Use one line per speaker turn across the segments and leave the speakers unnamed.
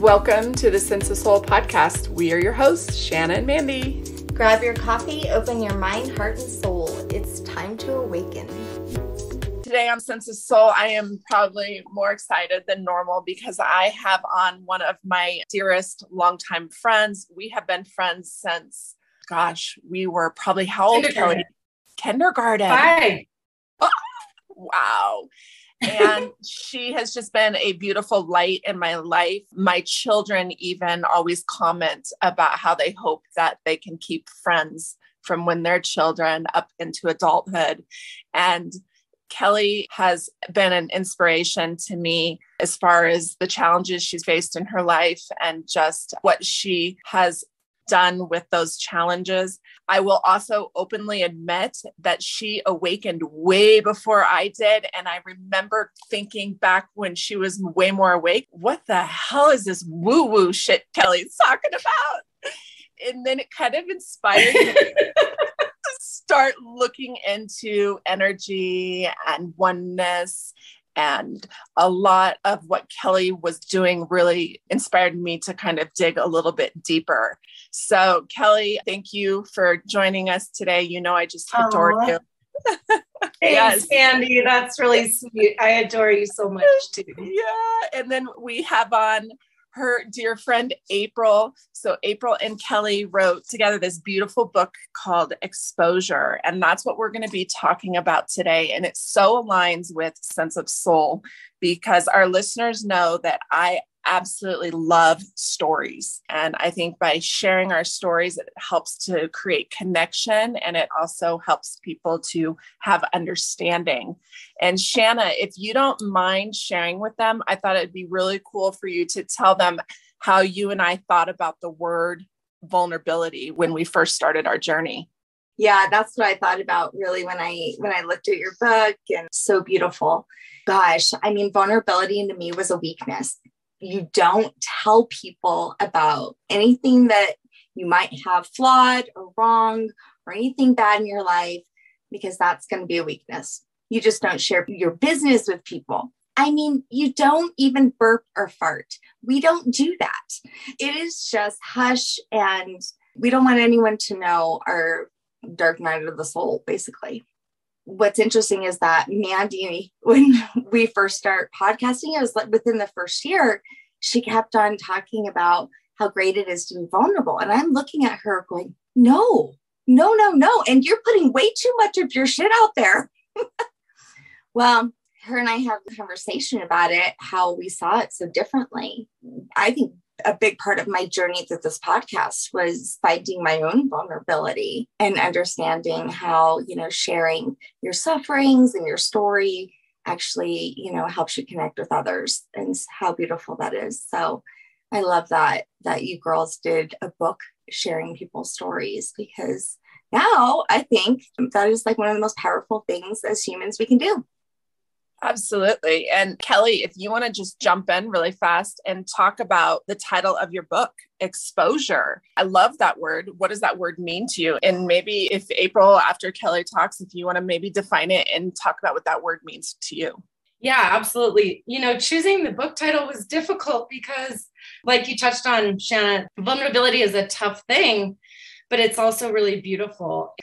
Welcome to the Sense of Soul podcast. We are your hosts, Shanna and Mande.
Grab your coffee, open your mind, heart, and soul. It's time to awaken.
Today on Sense of Soul, I am probably more excited than normal because I have on one of my dearest longtime friends. We have been friends since, we were probably how old, Kelly? Kindergarten.
Hi.
Oh, wow. And she has just been a beautiful light in my life. My children even always comment about how they hope that they can keep friends from when they're children up into adulthood. And Kelly has been an inspiration to me as far as the challenges she's faced in her life and just what she has done with those challenges. I will also openly admit that she awakened way before I did. And I remember thinking back when she was way more awake, what the hell is this woo-woo shit Kelly's talking about? And then it kind of inspired me to start looking into energy and oneness. And a lot of what Kelly was doing really inspired me to kind of dig a little bit deeper. So Kelly, thank you for joining us today. You know, I just adore you.
Thanks, Mande. That's really sweet. I adore you so much too.
Yeah. And then we have on her dear friend, April. So April and Kelly wrote together this beautiful book called Exposure. And that's what we're going to be talking about today. And it so aligns with Sense of Soul because our listeners know that I absolutely love stories. And I think by sharing our stories, it helps to create connection and it also helps people to have understanding. And Shanna, if you don't mind sharing with them, I thought it'd be really cool for you to tell them how you and I thought about the word vulnerability when we first started our journey.
Yeah, that's what I thought about really when I looked at your book, and so beautiful. Gosh, I mean, vulnerability to me was a weakness. You don't tell people about anything that you might have flawed or wrong or anything bad in your life, because that's going to be a weakness. You just don't share your business with people. I mean, you don't even burp or fart. We don't do that. It is just hush, and we don't want anyone to know our dark night of the soul, basically. What's interesting is that Mande, when we first start podcasting, it was like within the first year, she kept on talking about how great it is to be vulnerable. And I'm looking at her going, no. And you're putting way too much of your shit out there. Well, her and I had a conversation about it, how we saw it so differently. I think a big part of my journey through this podcast was finding my own vulnerability and understanding how, sharing your sufferings and your story actually, helps you connect with others, and how beautiful that is. So I love that you girls did a book sharing people's stories, because now I think that is like one of the most powerful things as humans we can do.
Absolutely. And Kelly, if you want to just jump in really fast and talk about the title of your book, Exposure. I love that word. What does that word mean to you? And maybe if April, after Kelly talks, if you want to maybe define it and talk about what that word means to you.
Yeah, absolutely. Choosing the book title was difficult because, like you touched on, Shanna, vulnerability is a tough thing, but it's also really beautiful.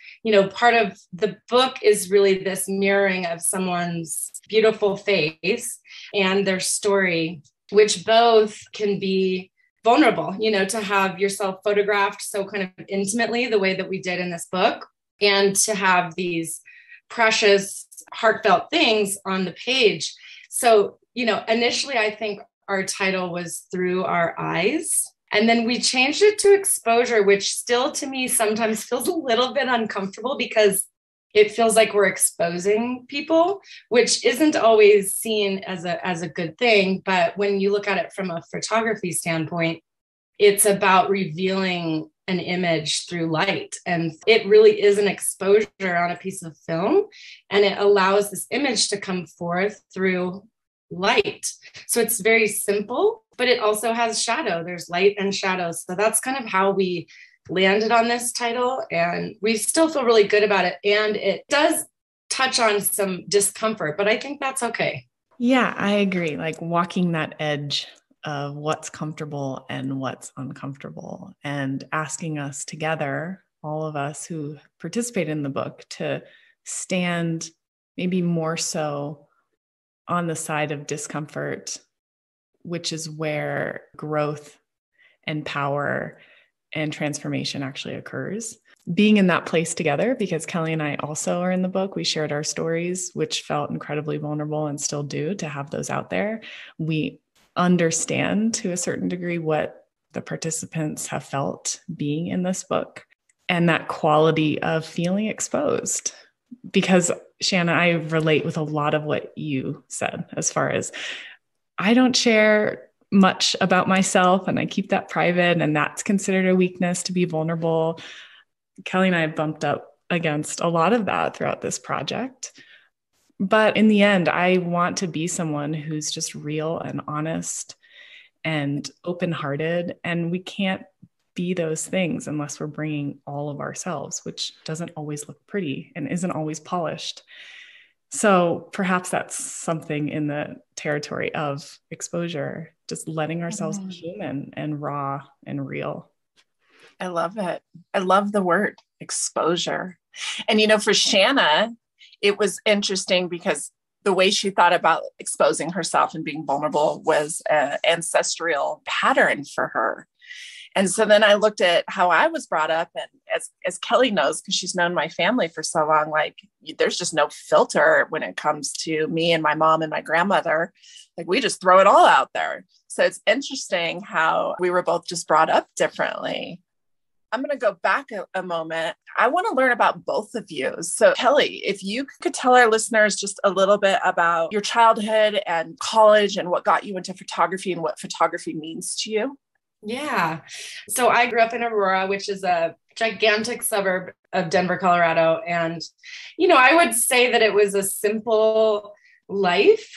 Part of the book is really this mirroring of someone's beautiful face and their story, which both can be vulnerable, to have yourself photographed so kind of intimately the way that we did in this book, and to have these precious, heartfelt things on the page. So, initially, I think our title was Through Our Eyes. And then we changed it to Exposure, which still to me sometimes feels a little bit uncomfortable because it feels like we're exposing people, which isn't always seen as a good thing. But when you look at it from a photography standpoint, it's about revealing an image through light. And it really is an exposure on a piece of film. And it allows this image to come forth through light. So it's very simple, but it also has shadow. There's light and shadow. So that's kind of how we landed on this title, and we still feel really good about it. And it does touch on some discomfort, but I think that's okay.
Yeah, I agree. Like walking that edge of what's comfortable and what's uncomfortable, and asking us together, all of us who participate in the book, to stand maybe more so on the side of discomfort, which is where growth and power and transformation actually occurs. Being in that place together, because Kelly and I also are in the book, we shared our stories, which felt incredibly vulnerable and still do, to have those out there. We understand to a certain degree what the participants have felt being in this book, and that quality of feeling exposed. Because Shanna, I relate with a lot of what you said, as far as I don't share much about myself and I keep that private, and that's considered a weakness to be vulnerable. Kelly and I bumped up against a lot of that throughout this project. But in the end, I want to be someone who's just real and honest and open-hearted. And we can't be those things unless we're bringing all of ourselves, which doesn't always look pretty and isn't always polished. So perhaps that's something in the territory of exposure, just letting ourselves be human and raw and real.
I love it. I love the word exposure. And, for Shanna, it was interesting because the way she thought about exposing herself and being vulnerable was an ancestral pattern for her. And so then I looked at how I was brought up, and as Kelly knows, because she's known my family for so long, like there's just no filter when it comes to me and my mom and my grandmother. Like we just throw it all out there. So it's interesting how we were both just brought up differently. I'm going to go back a moment. I want to learn about both of you. So Kelly, if you could tell our listeners just a little bit about your childhood and college and what got you into photography and what photography means to you.
Yeah. So I grew up in Aurora, which is a gigantic suburb of Denver, Colorado. And, I would say that it was a simple life.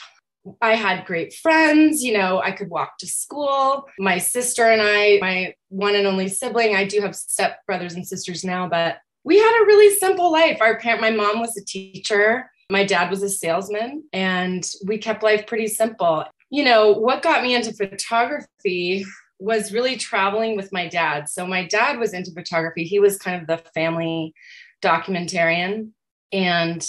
I had great friends, I could walk to school. My sister and I, my one and only sibling, I do have step brothers and sisters now, but we had a really simple life. My mom was a teacher. My dad was a salesman, and we kept life pretty simple. What got me into photography was really traveling with my dad. So my dad was into photography. He was kind of the family documentarian, and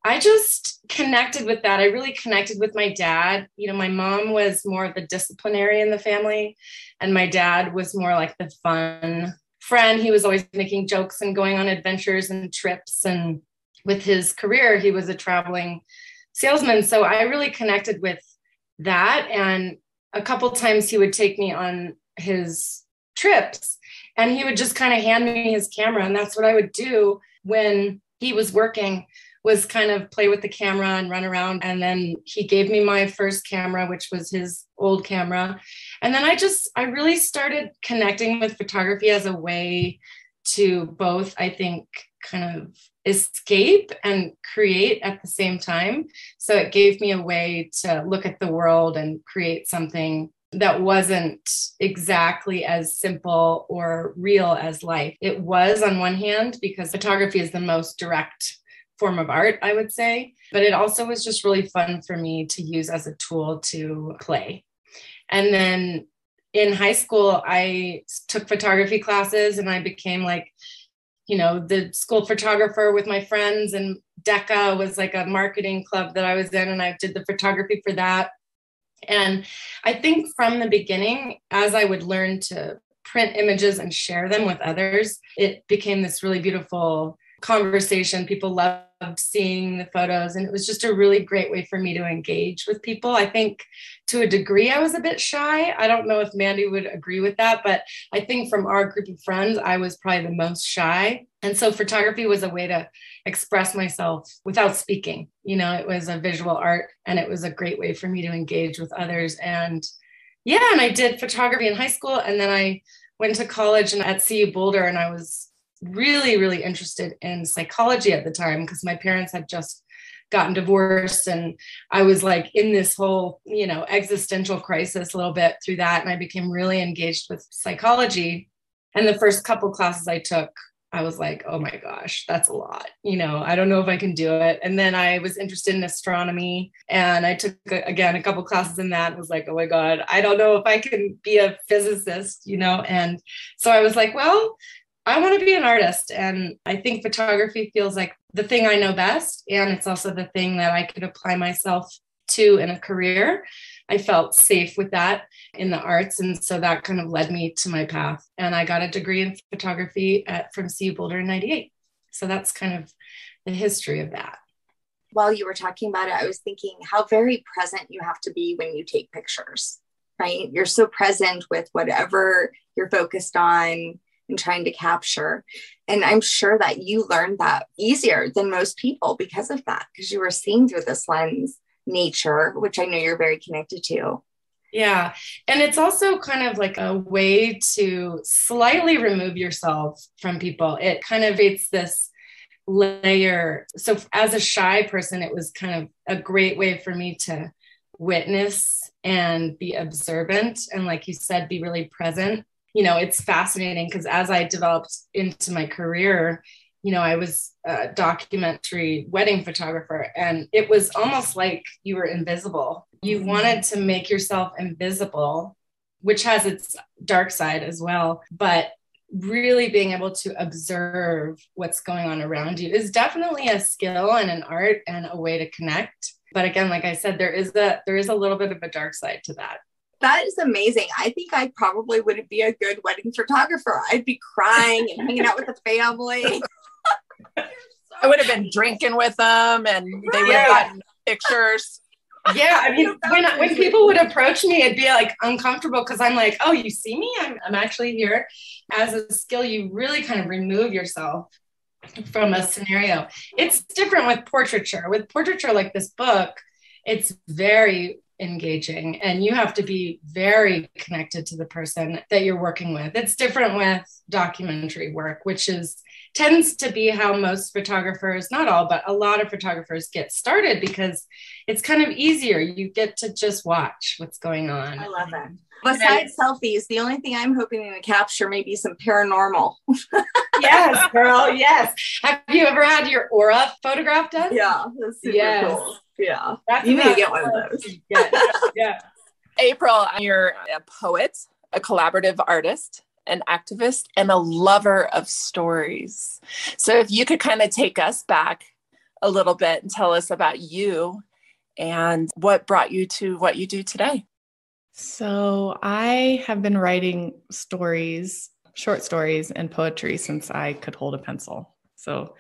I just connected with that. I really connected with my dad. My mom was more of the disciplinary in the family, and my dad was more like the fun friend. He was always making jokes and going on adventures and trips. And with his career, he was a traveling salesman. So I really connected with that. And a couple times he would take me on his trips, and he would just kind of hand me his camera. And that's what I would do when he was working, was kind of play with the camera and run around. And then he gave me my first camera, which was his old camera. And then I really started connecting with photography as a way to both, I think, kind of escape and create at the same time. So it gave me a way to look at the world and create something that wasn't exactly as simple or real as life. It was, on one hand, because photography is the most direct form of art, I would say, but it also was just really fun for me to use as a tool to play. And then in high school, I took photography classes, and I became the school photographer with my friends, and DECA was like a marketing club that I was in, and I did the photography for that. And I think from the beginning, as I would learn to print images and share them with others, it became this really beautiful conversation. People loved seeing the photos, and it was just a really great way for me to engage with people. I think to a degree I was a bit shy. I don't know if Mande would agree with that, but I think from our group of friends, I was probably the most shy. And so photography was a way to express myself without speaking. It was a visual art, and it was a great way for me to engage with others. And I did photography in high school, and then I went to college and at CU Boulder, and I was really, really interested in psychology at the time because my parents had just gotten divorced, and I was like in this whole, existential crisis a little bit through that. And I became really engaged with psychology. And the first couple classes I took, I was like, oh my gosh, that's a lot. I don't know if I can do it. And then I was interested in astronomy, and I took, again, a couple classes in that and was like, oh my God, I don't know if I can be a physicist, And so I was like, well, I want to be an artist. And I think photography feels like the thing I know best. And it's also the thing that I could apply myself to in a career. I felt safe with that in the arts. And so that kind of led me to my path. And I got a degree in photography from CU Boulder in 98. So that's kind of the history of that.
While you were talking about it, I was thinking how very present you have to be when you take pictures, right? You're so present with whatever you're focused on and trying to capture. And I'm sure that you learned that easier than most people because of that, because you were seeing through this lens nature, which I know you're very connected to.
Yeah. And it's also kind of like a way to slightly remove yourself from people. It kind of creates this layer. So as a shy person, it was kind of a great way for me to witness and be observant. And like you said, be really present. It's fascinating because as I developed into my career, I was a documentary wedding photographer, and it was almost like you were invisible. You wanted to make yourself invisible, which has its dark side as well. But really being able to observe what's going on around you is definitely a skill and an art and a way to connect. But again, like I said, there is a little bit of a dark side to that.
That is amazing. I think I probably wouldn't be a good wedding photographer. I'd be crying and hanging out with the family.
I would have been drinking with them, and they would have gotten pictures.
Yeah, I mean, when people would approach me, it'd be like uncomfortable because I'm like, oh, you see me? I'm actually here. As a skill, you really kind of remove yourself from a scenario. It's different with portraiture. With portraiture, like this book, it's very engaging, and you have to be very connected to the person that you're working with. It's different with documentary work, which tends to be how most photographers, not all, but a lot of photographers get started because it's kind of easier. You get to just watch what's going on.
I love it. Besides selfies, the only thing I'm hoping to capture may be some paranormal.
Yes, girl. Yes. Have you ever had your aura photograph done?
Yeah, that's super cool. Yeah. You need to get one of those.
Yeah.
April, you're a poet, a collaborative artist, an activist, and a lover of stories. So if you could kind of take us back a little bit and tell us about you and what brought you to what you do today.
So I have been writing stories, short stories, and poetry since I could hold a pencil. So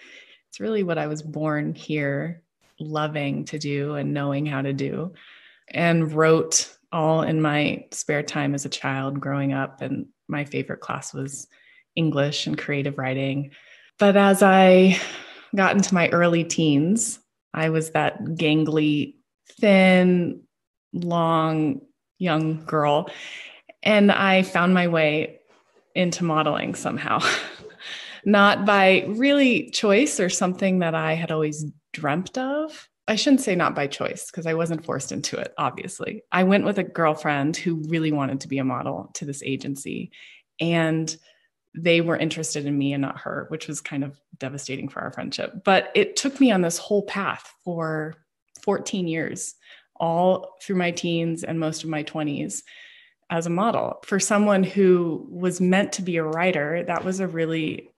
it's really what I was born here loving to do and knowing how to do, and wrote all in my spare time as a child growing up. And my favorite class was English and creative writing. But as I got into my early teens, I was that gangly, thin, long, young girl. And I found my way into modeling somehow, not by really choice or something that I had always dreamt of. I shouldn't say not by choice because I wasn't forced into it, obviously. I went with a girlfriend who really wanted to be a model to this agency, and they were interested in me and not her, which was kind of devastating for our friendship. But it took me on this whole path for 14 years, all through my teens and most of my 20s as a model. For someone who was meant to be a writer, that was a really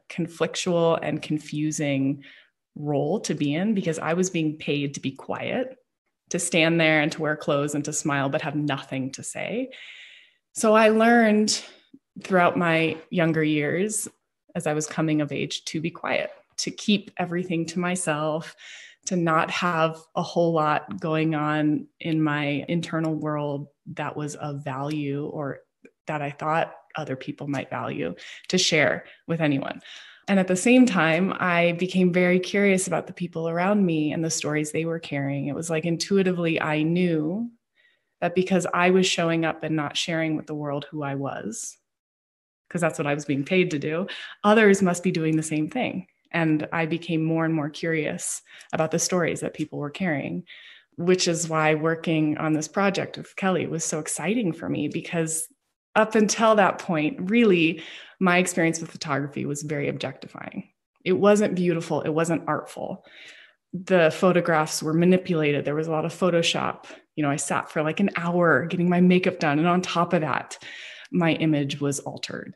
conflictual and confusing role to be in, because I was being paid to be quiet, to stand there and to wear clothes and to smile, but have nothing to say. So I learned throughout my younger years, as I was coming of age, to be quiet, to keep everything to myself, to not have a whole lot going on in my internal world that was of value or that I thought other people might value to share with anyone. And at the same time, I became very curious about the people around me and the stories they were carrying. It was like intuitively, I knew that because I was showing up and not sharing with the world who I was, because that's what I was being paid to do, others must be doing the same thing. And I became more and more curious about the stories that people were carrying, which is why working on this project with Kelly was so exciting for me, because up until that point, really, my experience with photography was very objectifying. It wasn't beautiful. It wasn't artful. The photographs were manipulated. There was a lot of Photoshop. I sat for like an hour getting my makeup done. And on top of that, my image was altered.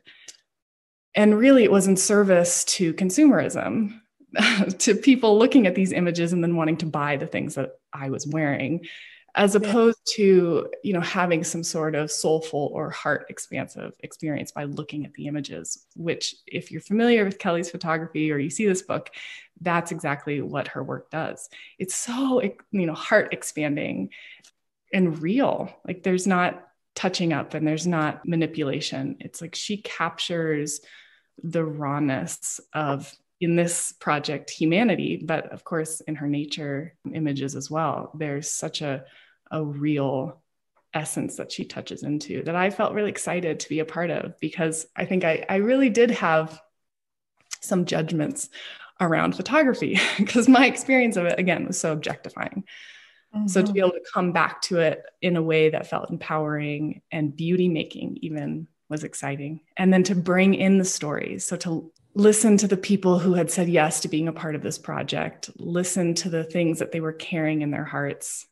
And really, it was in service to consumerism, to people looking at these images and then wanting to buy the things that I was wearing, as opposed to, having some sort of soulful or heart expansive experience by looking at the images, which, if you're familiar with Kelly's photography or you see this book, that's exactly what her work does. It's so, heart expanding and real. Like, there's not touching up and there's not manipulation. It's like she captures the rawness of, in this project, humanity, but of course in her nature images as well. There's such a real essence that she touches into that I felt really excited to be a part of, because I think I really did have some judgments around photography because my experience of it, again, was so objectifying. Mm-hmm. So to be able to come back to it in a way that felt empowering and beauty making even was exciting. And then to bring in the stories. So to listen to the people who had said yes to being a part of this project, listen to the things that they were carrying in their hearts,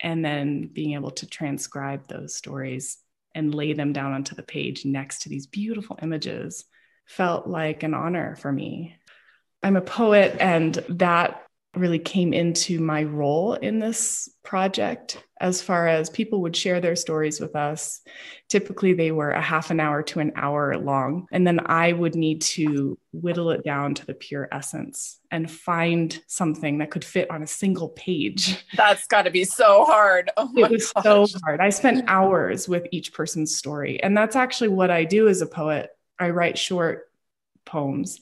and then being able to transcribe those stories and lay them down onto the page next to these beautiful images felt like an honor for me. I'm a poet, and that really came into my role in this project as far as people would share their stories with us. Typically, they were a half an hour to an hour long. And then I would need to whittle it down to the pure essence and find something that could fit on a single page.
That's got to be so hard. Oh my
It was
gosh.
so hard. I spent hours with each person's story. And that's actually what I do as a poet. I write short poems.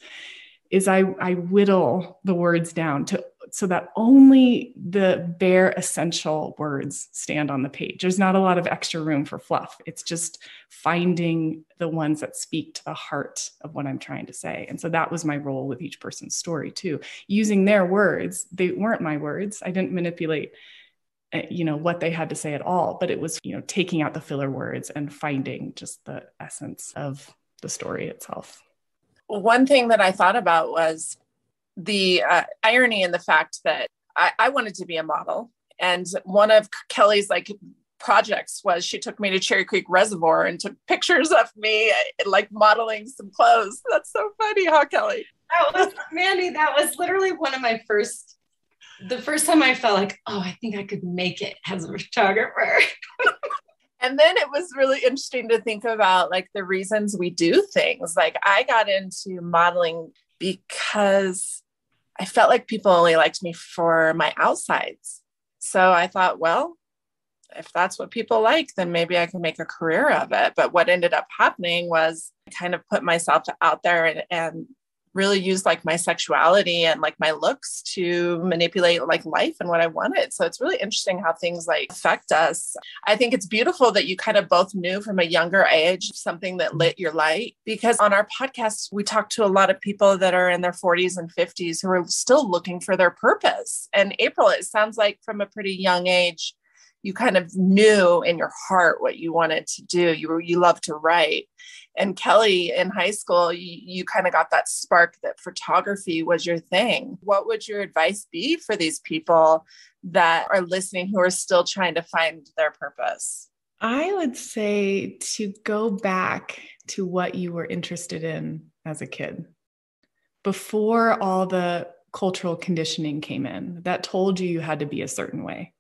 I whittle the words down so that only the bare essential words stand on the page. There's not a lot of extra room for fluff. It's just finding the ones that speak to the heart of what I'm trying to say. And so that was my role with each person's story too. Using their words, they weren't my words. I didn't manipulate what they had to say at all, but it was, taking out the filler words and finding just the essence of the story itself.
One thing that I thought about was the irony in the fact that I wanted to be a model. And one of Kelly's projects was she took me to Cherry Creek Reservoir and took pictures of me modeling some clothes. That's so funny, huh, Kelly?
That was, Mande, that was literally one of my the first time I felt like, oh, I think I could make it as a photographer.
And then it was really interesting to think about the reasons we do things. I got into modeling because I felt like people only liked me for my outsides. So I thought, well, if that's what people like, then maybe I can make a career of it. But what ended up happening was I kind of put myself out there and really used my sexuality and my looks to manipulate life and what I wanted. So it's really interesting how things affect us. I think it's beautiful that you kind of both knew from a younger age something that lit your light, because on our podcast, we talk to a lot of people that are in their 40s and 50s who are still looking for their purpose. And April, it sounds like from a pretty young age, you kind of knew in your heart what you wanted to do. You love to write. And Kelly, in high school, you kind of got that spark that photography was your thing. What would your advice be for these people that are listening who are still trying to find their purpose?
I would say to go back to what you were interested in as a kid before all the cultural conditioning came in that told you had to be a certain way.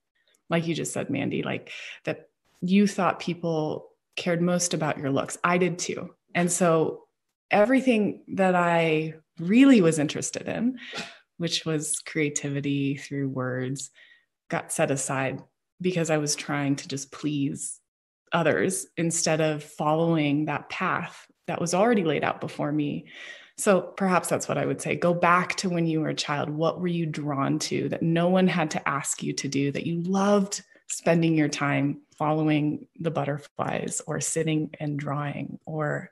Like you just said, Mande, that you thought people cared most about your looks. I did too. And so everything that I really was interested in, which was creativity through words, got set aside because I was trying to just please others instead of following that path that was already laid out before me. So perhaps that's what I would say. Go back to when you were a child. What were you drawn to that no one had to ask you to do, that you loved spending your time following the butterflies or sitting and drawing or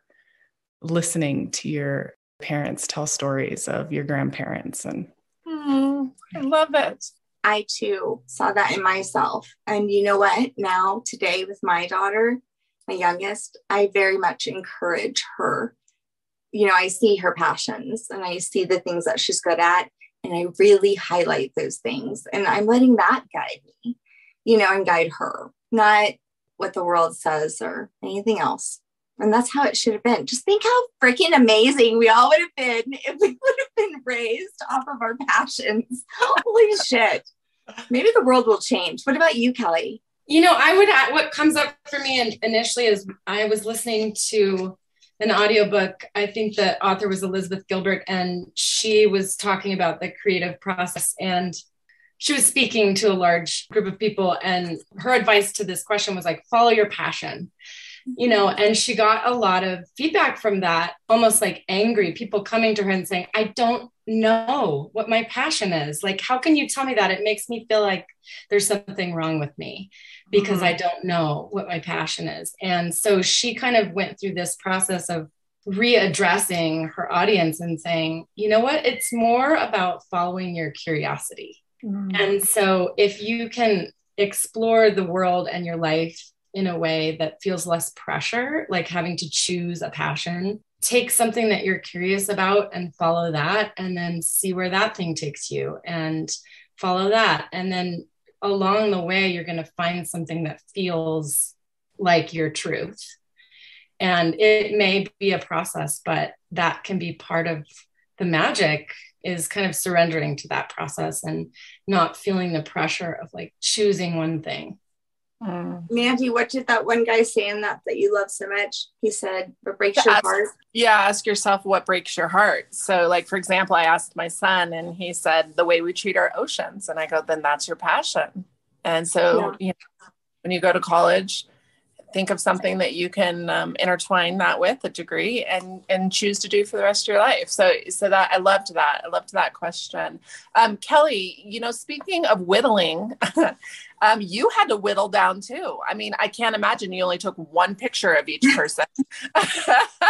listening to your parents tell stories of your grandparents? And
I love it.
I too saw that in myself. And you know what? Now, today with my daughter, my youngest, I very much encourage her. I see her passions and I see the things that she's good at, and I really highlight those things. And I'm letting that guide me, and guide her, not what the world says or anything else. And that's how it should have been. Just think how freaking amazing we all would have been if we would have been raised off of our passions. Holy shit. Maybe the world will change. What about you, Kelly?
What comes up for me initially is I was listening to an audiobook. I think the author was Elizabeth Gilbert, and she was talking about the creative process, and she was speaking to a large group of people, and her advice to this question was like, follow your passion. And she got a lot of feedback from that, almost like angry people coming to her and saying, I don't know what my passion is. Like, how can you tell me that? It makes me feel like there's something wrong with me because I don't know what my passion is. And so she kind of went through this process of readdressing her audience and saying, you know what, it's more about following your curiosity. And so if you can explore the world and your life in a way that feels less pressure, like having to choose a passion, take something that you're curious about and follow that, and then see where that thing takes you and follow that. And then along the way, you're going to find something that feels like your truth. And it may be a process, but that can be part of the magic, is kind of surrendering to that process and not feeling the pressure of like choosing one thing.
Mande, what did that one guy say in that you love so much? He said, what breaks your heart?
Yeah, ask yourself what breaks your heart. So like, for example, I asked my son and he said, the way we treat our oceans. And I go, then that's your passion. And so when you go to college, think of something that you can intertwine that with a degree and choose to do for the rest of your life. So that I loved that. I loved that question. Kelly, speaking of whittling, you had to whittle down too. I mean, I can't imagine you only took one picture of each person.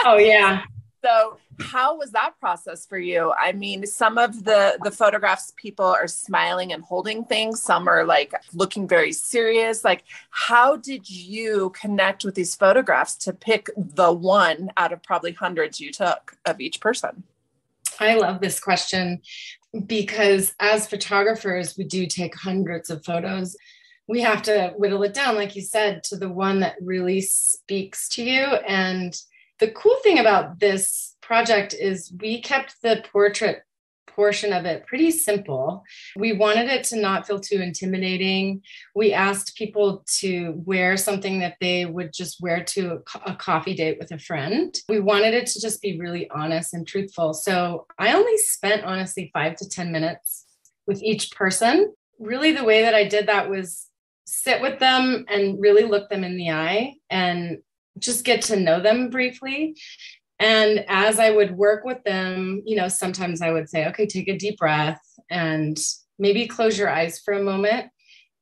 Oh yeah.
So how was that process for you? I mean, some of the photographs, people are smiling and holding things. Some are like looking very serious. Like, how did you connect with these photographs to pick the one out of probably hundreds you took of each person?
I love this question because as photographers, we do take hundreds of photos. We have to whittle it down, like you said, to the one that really speaks to you. And the cool thing about this project is we kept the portrait portion of it pretty simple. We wanted it to not feel too intimidating. We asked people to wear something that they would just wear to a coffee date with a friend. We wanted it to just be really honest and truthful. So I only spent, honestly, 5 to 10 minutes with each person. Really, the way that I did that was sit with them and really look them in the eye and just get to know them briefly. And as I would work with them, sometimes I would say, okay, take a deep breath and maybe close your eyes for a moment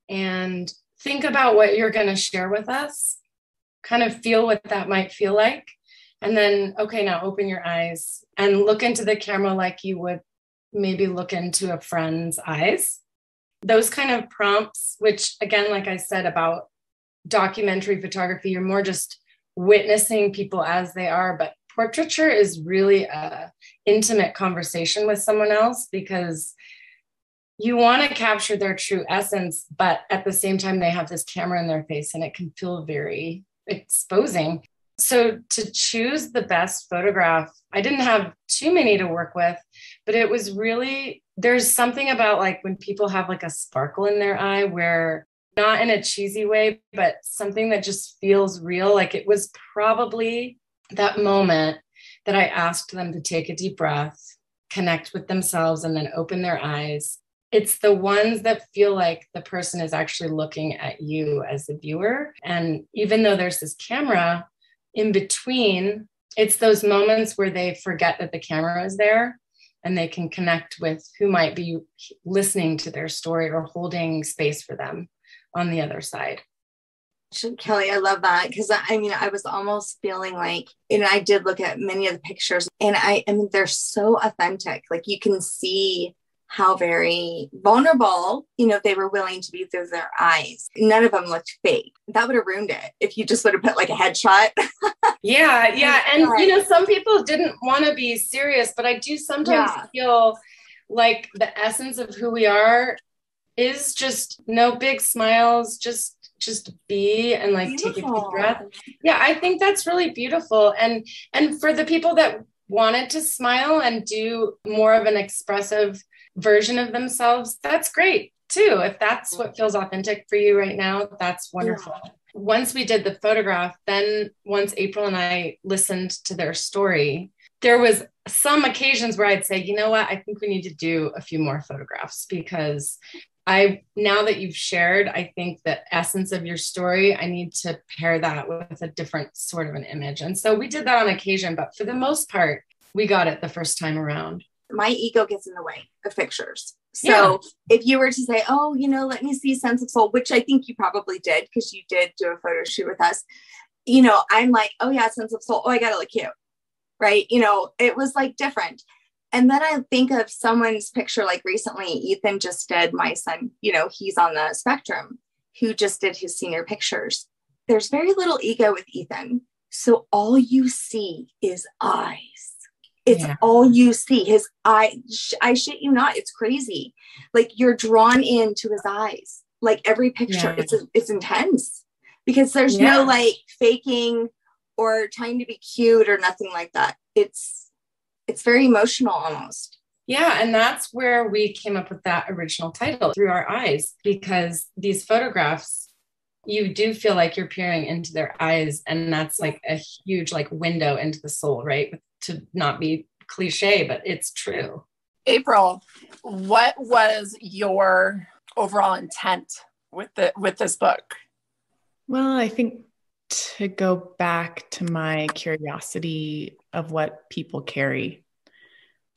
and think about what you're going to share with us. Kind of feel what that might feel like. And then, okay, now open your eyes and look into the camera like you would maybe look into a friend's eyes. Those kind of prompts, which again, like I said about documentary photography, you're more just witnessing people as they are, but portraiture is really a intimate conversation with someone else because you want to capture their true essence, but at the same time, they have this camera in their face and it can feel very exposing. So to choose the best photograph, I didn't have too many to work with, but it was really, there's something about like when people have like a sparkle in their eye where not in a cheesy way, but something that just feels real. Like it was probably that moment that I asked them to take a deep breath, connect with themselves, and then open their eyes. It's the ones that feel like the person is actually looking at you as the viewer. And even though there's this camera in between, it's those moments where they forget that the camera is there and they can connect with who might be listening to their story or holding space for them on the other side.
Kelly, I love that because I was almost feeling like, and I did look at many of the pictures and they're so authentic. Like you can see how very vulnerable, they were willing to be through their eyes. None of them looked fake. That would have ruined it if you just would have put like a headshot.
Yeah. And, some people didn't want to be serious, but I do sometimes feel like the essence of who we are is just no big smiles, just be and like take a deep breath. Yeah, I think that's really beautiful. And for the people that wanted to smile and do more of an expressive version of themselves, that's great too. If that's what feels authentic for you right now, that's wonderful. Yeah. Once we did the photograph, then once April and I listened to their story, there was some occasions where I'd say, you know what, I think we need to do a few more photographs, because now that you've shared, I think the essence of your story, I need to pair that with a different sort of an image. And so we did that on occasion, but for the most part, we got it the first time around.
My ego gets in the way of pictures. So if you were to say, oh, let me see Sense of Soul, which I think you probably did because you did do a photo shoot with us, I'm like, oh yeah, Sense of Soul. Oh, I got to look cute. Right. It was like different. And then I think of someone's picture, like recently, Ethan just did, my son, he's on the spectrum, who just did his senior pictures. There's very little ego with Ethan. So all you see is eyes. It's all you see. His eye, I shit you not. It's crazy. Like you're drawn into his eyes. Like every picture, it's intense because there's no like faking or trying to be cute or nothing like that. It's very emotional almost.
Yeah. And that's where we came up with that original title, Through Our Eyes, because these photographs, you do feel like you're peering into their eyes. And that's like a huge like window into the soul, right? To not be cliche, but it's true.
April, what was your overall intent with this book?
Well, I think to go back to my curiosity of what people carry.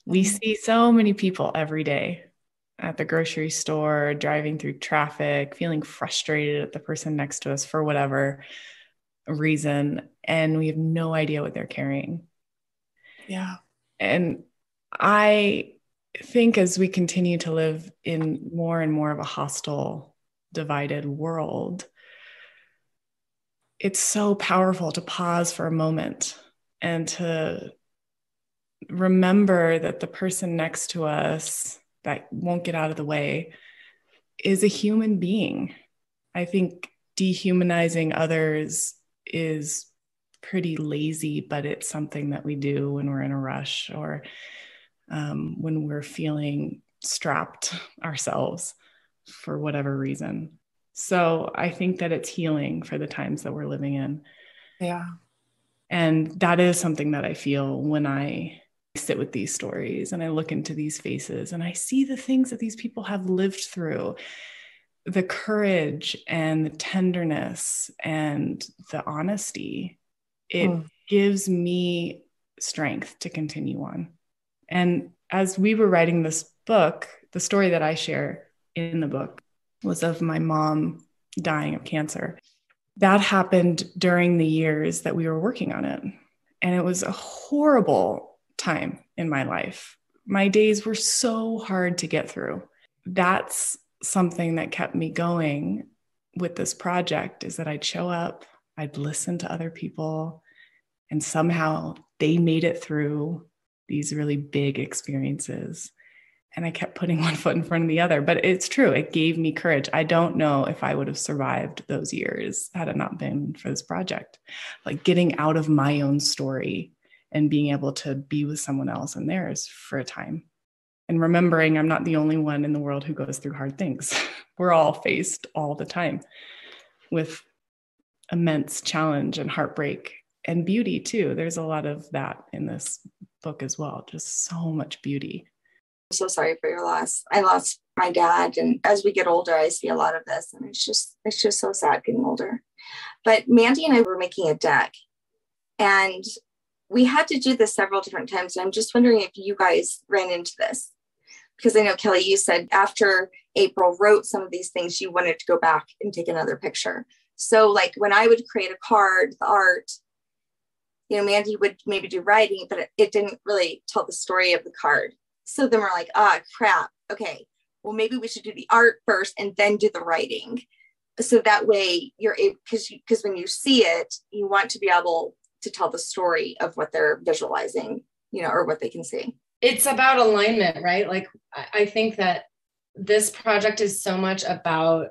We see so many people every day at the grocery store, driving through traffic, feeling frustrated at the person next to us for whatever reason, and we have no idea what they're carrying.
Yeah.
And I think as we continue to live in more and more of a hostile, divided world, it's so powerful to pause for a moment and to remember that the person next to us that won't get out of the way is a human being. I think dehumanizing others is pretty lazy, but it's something that we do when we're in a rush or when we're feeling strapped ourselves for whatever reason. So I think that it's healing for the times that we're living in.
Yeah.
And that is something that I feel when I sit with these stories and I look into these faces and I see the things that these people have lived through, the courage and the tenderness and the honesty. It gives me strength to continue on. And as we were writing this book, the story that I share in the book was of my mom dying of cancer. That happened during the years that we were working on it. And it was a horrible time in my life. My days were so hard to get through. That's something that kept me going with this project, is that I'd show up, I'd listen to other people, and somehow they made it through these really big experiences. And I kept putting one foot in front of the other, but it's true. It gave me courage. I don't know if I would have survived those years had it not been for this project. Like getting out of my own story and being able to be with someone else and theirs for a time. And remembering I'm not the only one in the world who goes through hard things. We're all faced all the time with immense challenge and heartbreak and beauty too. There's a lot of that in this book as well. Just so much beauty.
I'm so sorry for your loss. I lost my dad. And as we get older, I see a lot of this. And it's just so sad getting older. But Mande and I were making a deck. And we had to do this several different times. And I'm just wondering if you guys ran into this. Because I know, Kelly, you said after April wrote some of these things, you wanted to go back and take another picture. So like when I would create a card, the art, Mande would maybe do writing, but it didn't really tell the story of the card. So then we're like, crap, okay, well, maybe we should do the art first and then do the writing. So that way you're able, because when you see it, you want to be able to tell the story of what they're visualizing, or what they can see.
It's about alignment, right? Like, I think that this project is so much about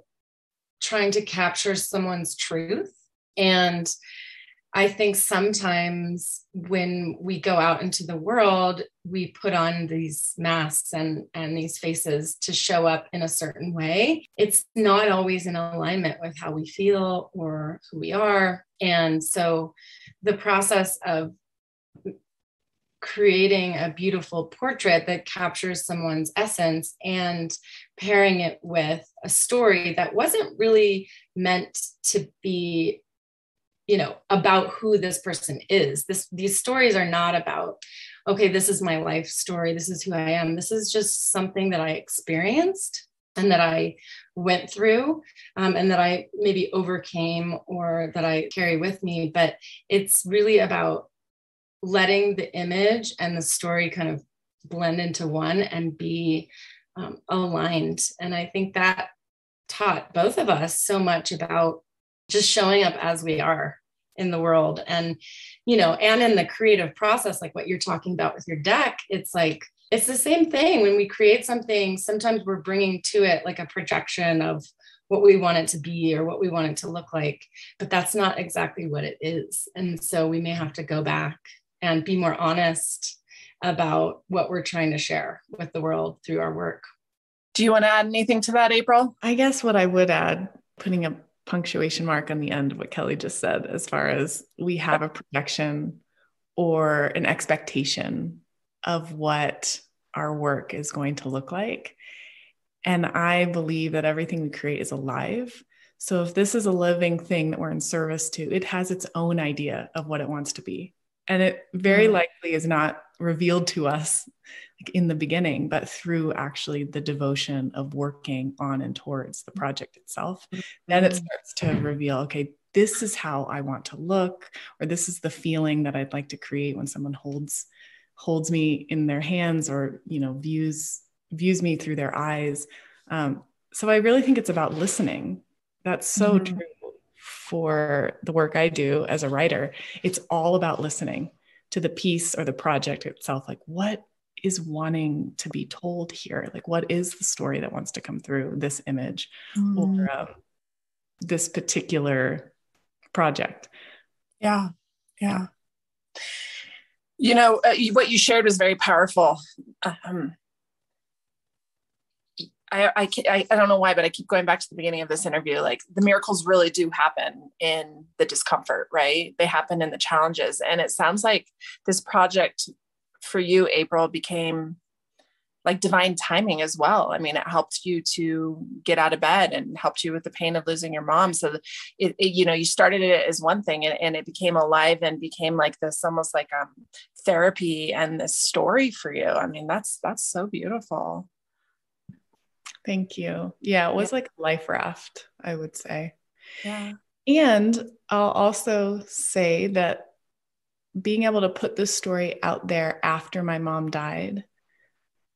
trying to capture someone's truth. And I think sometimes when we go out into the world, we put on these masks and these faces to show up in a certain way. It's not always in alignment with how we feel or who we are. And so the process of creating a beautiful portrait that captures someone's essence and pairing it with a story that wasn't really meant to be, about who this person is. These stories are not about, okay, this is my life story, this is who I am. This is just something that I experienced and that I went through, and that I maybe overcame or that I carry with me. But it's really about letting the image and the story kind of blend into one and be aligned. And I think that taught both of us so much about just showing up as we are in the world. And, and in the creative process, like what you're talking about with your deck, it's like, it's the same thing. When we create something, sometimes we're bringing to it like a projection of what we want it to be or what we want it to look like, but that's not exactly what it is. And so we may have to go back and be more honest about what we're trying to share with the world through our work.
Do you want to add anything to that, April?
I guess what I would add, putting a punctuation mark on the end of what Kelly just said, as far as we have a projection or an expectation of what our work is going to look like. And I believe that everything we create is alive. So if this is a living thing that we're in service to, it has its own idea of what it wants to be. And it very likely is not revealed to us like in the beginning, but through actually the devotion of working on and towards the project itself. Then it starts to reveal, okay, this is how I want to look, or this is the feeling that I'd like to create when someone holds me in their hands, or, views me through their eyes. So I really think it's about listening. That's so true for the work I do as a writer. It's all about listening to the piece or the project itself. Like, what is wanting to be told here? Like, what is the story that wants to come through this image or this particular project?
Yeah. What you shared was very powerful. I don't know why, but I keep going back to the beginning of this interview. Like, the miracles really do happen in the discomfort, right? They happen in the challenges. And it sounds like this project for you, April, became like divine timing as well. I mean, it helped you to get out of bed and helped you with the pain of losing your mom. So you started it as one thing and it became alive and became like this, almost like therapy and this story for you. I mean, that's so beautiful.
Thank you. Yeah, it was like a life raft, I would say.
Yeah.
And I'll also say that being able to put this story out there after my mom died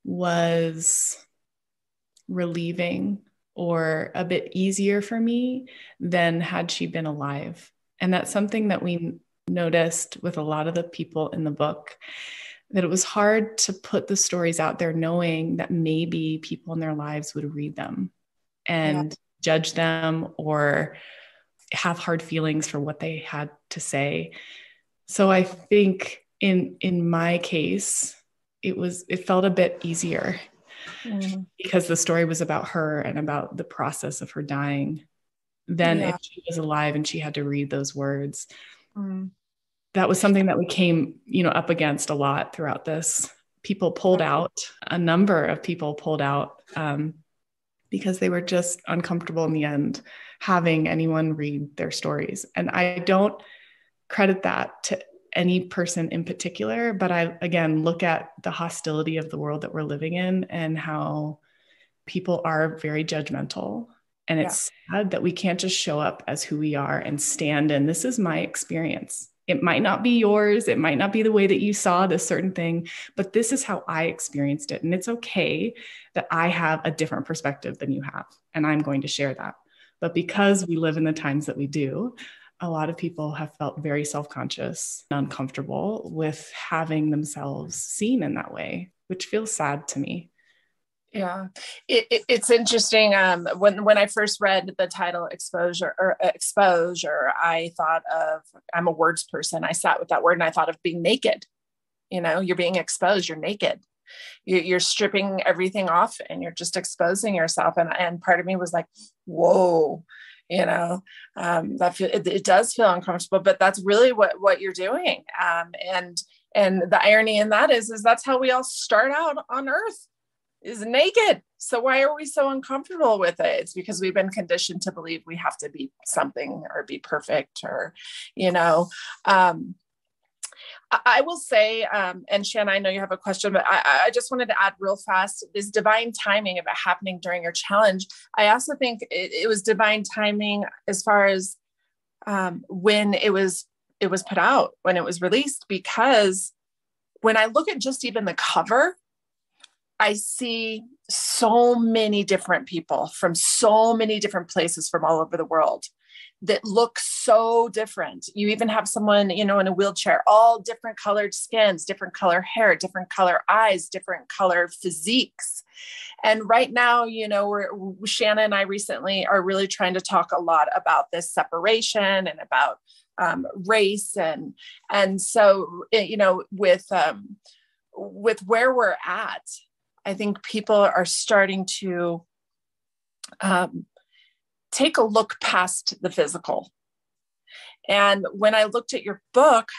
was relieving or a bit easier for me than had she been alive. And that's something that we noticed with a lot of the people in the book, that it was hard to put the stories out there knowing that maybe people in their lives would read them and judge them or have hard feelings for what they had to say. So I think in my case, it felt a bit easier because the story was about her and about the process of her dying than if she was alive and she had to read those words. That was something that we came, up against a lot throughout this. People pulled out, a number of people pulled out because they were just uncomfortable in the end having anyone read their stories. And I don't credit that to any person in particular, but I, again, look at the hostility of the world that we're living in and how people are very judgmental. And it's sad that we can't just show up as who we are and stand in, this is my experience. It might not be yours. It might not be the way that you saw this certain thing, but this is how I experienced it. And it's okay that I have a different perspective than you have. And I'm going to share that. But because we live in the times that we do, a lot of people have felt very self-conscious, uncomfortable with having themselves seen in that way, which feels sad to me.
Yeah, it's interesting. When I first read the title exposure, I thought of, I'm a words person. I sat with that word and I thought of being naked. You're being exposed. You're naked. You're stripping everything off and you're just exposing yourself. And part of me was like, whoa, it does feel uncomfortable, but that's really what you're doing. And the irony in that is that's how we all start out on earth, is naked. So why are we so uncomfortable with it? It's because we've been conditioned to believe we have to be something or be perfect or, I will say, and Shanna, I know you have a question, but I just wanted to add real fast, this divine timing of it happening during your challenge. I also think it was divine timing as far as when it was put out, when it was released, because when I look at just even the cover, I see so many different people from so many different places from all over the world that look so different. You even have someone, in a wheelchair, all different colored skins, different color hair, different color eyes, different color physiques. And right now, Shanna and I recently are really trying to talk a lot about this separation and about race. And so, with where we're at, I think people are starting to take a look past the physical. And when I looked at your book,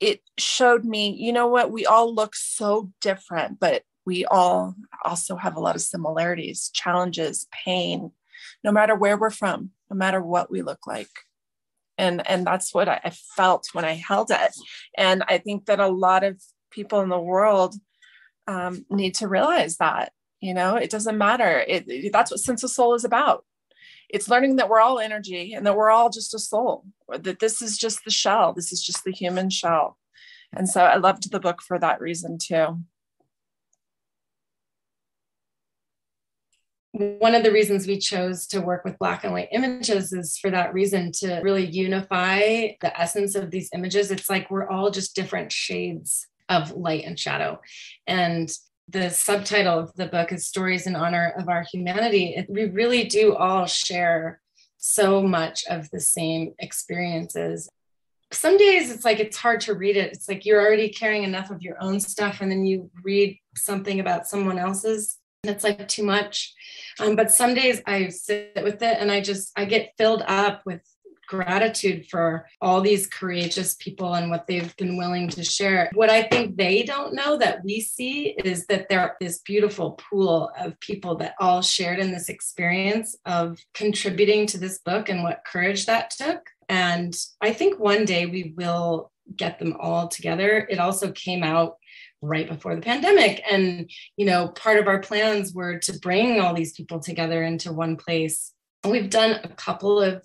it showed me, we all look so different, but we all also have a lot of similarities, challenges, pain, no matter where we're from, no matter what we look like. And that's what I felt when I held it. And I think that a lot of people in the world need to realize that, it doesn't matter. That's what Sense of Soul is about. It's learning that we're all energy and that we're all just a soul, that this is just the shell. This is just the human shell. And so I loved the book for that reason too.
One of the reasons we chose to work with black and white images is for that reason, to really unify the essence of these images. It's like we're all just different shades of light and shadow. And the subtitle of the book is Stories in Honor of Our Humanity. We really do all share so much of the same experiences. Some days it's like it's hard to read it. It's like you're already carrying enough of your own stuff, and then you read something about someone else's, and it's like too much. But some days I sit with it and I get filled up with gratitude for all these courageous people and what they've been willing to share. What I think they don't know that we see is that there is this beautiful pool of people that all shared in this experience of contributing to this book and what courage that took. And I think one day we will get them all together. It also came out right before the pandemic. And, part of our plans were to bring all these people together into one place. And we've done a couple of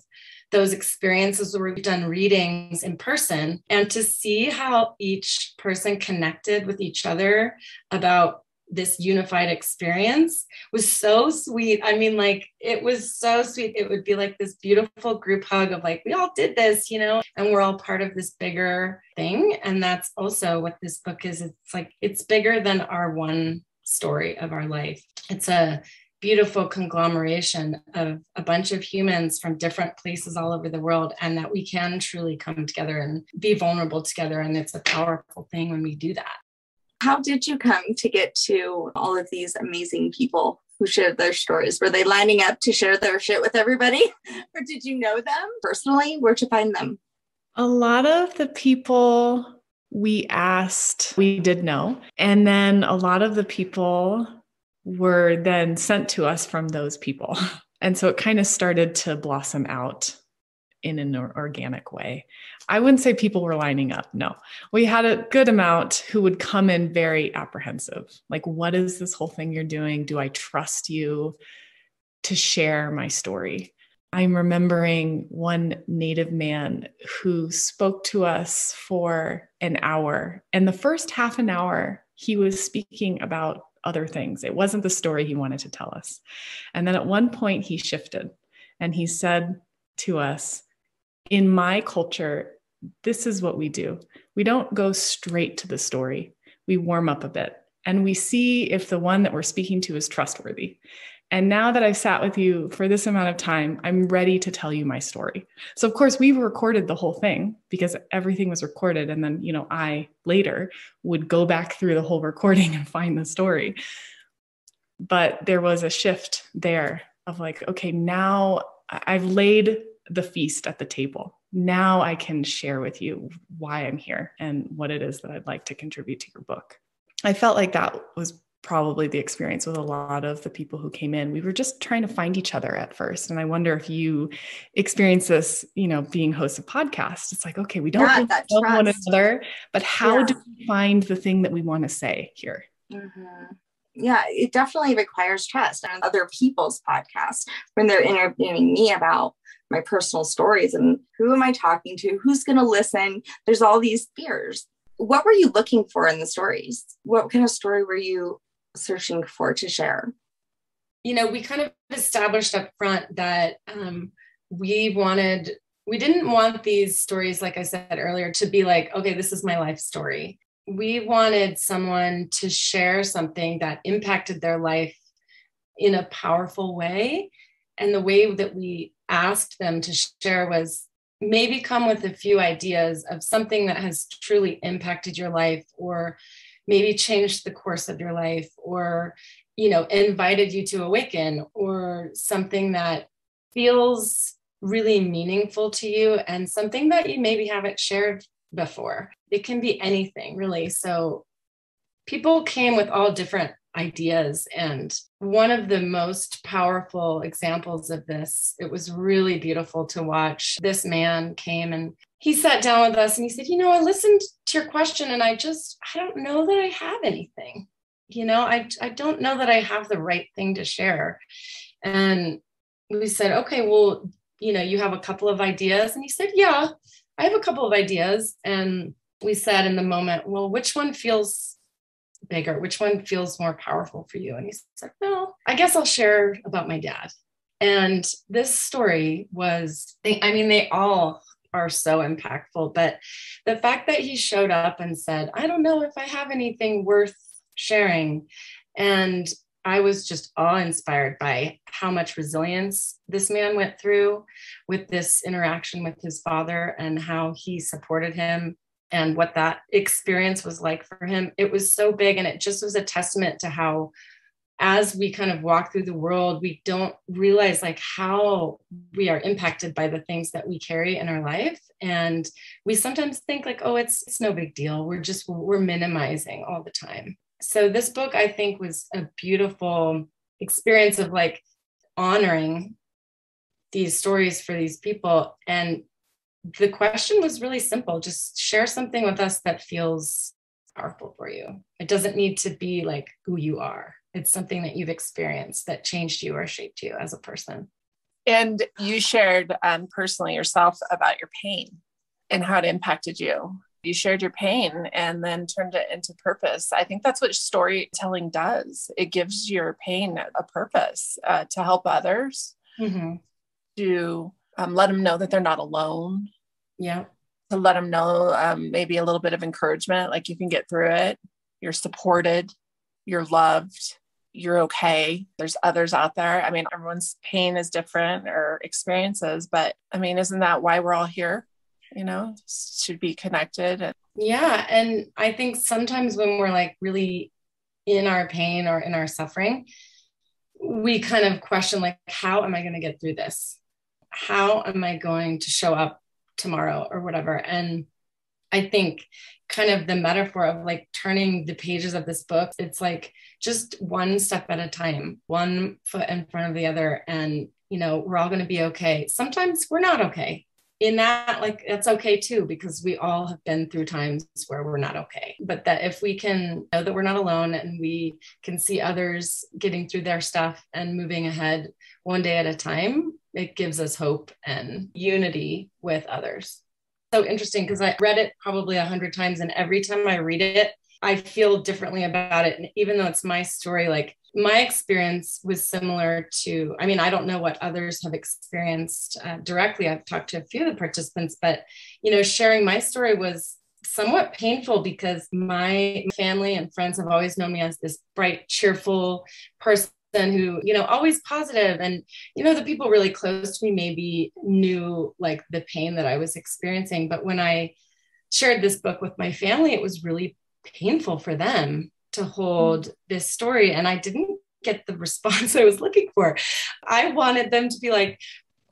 those experiences where we've done readings in person, and to see how each person connected with each other about this unified experience was so sweet. I mean, it was so sweet. It would be like this beautiful group hug of we all did this, and we're all part of this bigger thing. And that's also what this book is. It's bigger than our one story of our life. It's a beautiful conglomeration of a bunch of humans from different places all over the world, and that we can truly come together and be vulnerable together. And it's a powerful thing when we do that.
How did you come to get to all of these amazing people who shared their stories? Were they lining up to share their shit with everybody? Or did you know them personally? Where'd you find them?
A lot of the people we asked, we did know. And then a lot of the people were then sent to us from those people. And so it kind of started to blossom out in an organic way. I wouldn't say people were lining up. No, we had a good amount who would come in very apprehensive. What is this whole thing you're doing? Do I trust you to share my story? I'm remembering one Native man who spoke to us for an hour. And the first half an hour, he was speaking about other things. It wasn't the story he wanted to tell us. And then at one point he shifted and he said to us, in my culture, this is what we do. We don't go straight to the story. We warm up a bit and we see if the one that we're speaking to is trustworthy. And now that I've sat with you for this amount of time, I'm ready to tell you my story. So of course we recorded the whole thing because everything was recorded. And then, I later would go back through the whole recording and find the story. But there was a shift there of like, okay, now I've laid the feast at the table. Now I can share with you why I'm here and what it is that I'd like to contribute to your book. I felt like that was probably the experience with a lot of the people who came in. We were just trying to find each other at first. And I wonder if you experience this, being hosts of podcasts. It's like, okay, we don't really know one another, but how do we find the thing that we want to say here?
Mm-hmm. Yeah, it definitely requires trust on other people's podcasts when they're interviewing me about my personal stories and who am I talking to? Who's going to listen? There's all these fears. What were you looking for in the stories? What kind of story were you searching for to share?
We kind of established up front that we didn't want these stories, like I said earlier, to be like, okay, this is my life story. We wanted someone to share something that impacted their life in a powerful way. And the way that we asked them to share was maybe come with a few ideas of something that has truly impacted your life, or maybe changed the course of your life, or, invited you to awaken, or something that feels really meaningful to you and something that you maybe haven't shared before. It can be anything, really. So people came with all different ideas. And one of the most powerful examples of this, it was really beautiful to watch. This man came and he sat down with us and he said, I listened to your question and I don't know that I have anything. I don't know that I have the right thing to share. And we said, okay, well, you have a couple of ideas. And he said, yeah, I have a couple of ideas. And we said in the moment, well, which one feels bigger? Which one feels more powerful for you? And he said, no, I guess I'll share about my dad. And this story they all are so impactful, but the fact that he showed up and said, I don't know if I have anything worth sharing. And I was just awe-inspired by how much resilience this man went through with this interaction with his father and how he supported him and what that experience was like for him. It was so big. And it just was a testament to how, as we kind of walk through the world, we don't realize like how we are impacted by the things that we carry in our life. And we sometimes think like, oh, it's no big deal. We're minimizing all the time. So this book, I think, was a beautiful experience of like honoring these stories for these people. And the question was really simple. Just share something with us that feels powerful for you. It doesn't need to be like who you are. It's something that you've experienced that changed you or shaped you as a person.
And you shared personally yourself about your pain and how it impacted you. You shared your pain and then turned it into purpose. I think that's what storytelling does. It gives your pain a purpose to help others, to let them know that they're not alone.
Yeah.
To let them know maybe a little bit of encouragement, like you can get through it. You're supported. You're loved. You're okay. There's others out there. I mean, everyone's pain is different or experiences, but I mean, isn't that why we're all here? Should be connected.
Yeah. And I think sometimes when we're like really in our pain or in our suffering, we kind of question like, how am I going to get through this? How am I going to show up tomorrow or whatever? And I think kind of the metaphor of like turning the pages of this book, it's like just one step at a time, one foot in front of the other. And, we're all going to be okay. Sometimes we're not okay. In that, like, that's okay too, because we all have been through times where we're not okay. But that if we can know that we're not alone and we can see others getting through their stuff and moving ahead, one day at a time, it gives us hope and unity with others. So interesting, because I read it probably 100 times, and every time I read it, I feel differently about it. And even though it's my story, like my experience was similar to, I mean, I don't know what others have experienced directly. I've talked to a few of the participants, but, you know, sharing my story was somewhat painful because my family and friends have always known me as this bright, cheerful person who, you know, always positive. And, you know, the people really close to me maybe knew like the pain that I was experiencing. But when I shared this book with my family, it was really painful for them to hold this story. And I didn't get the response I was looking for. I wanted them to be like,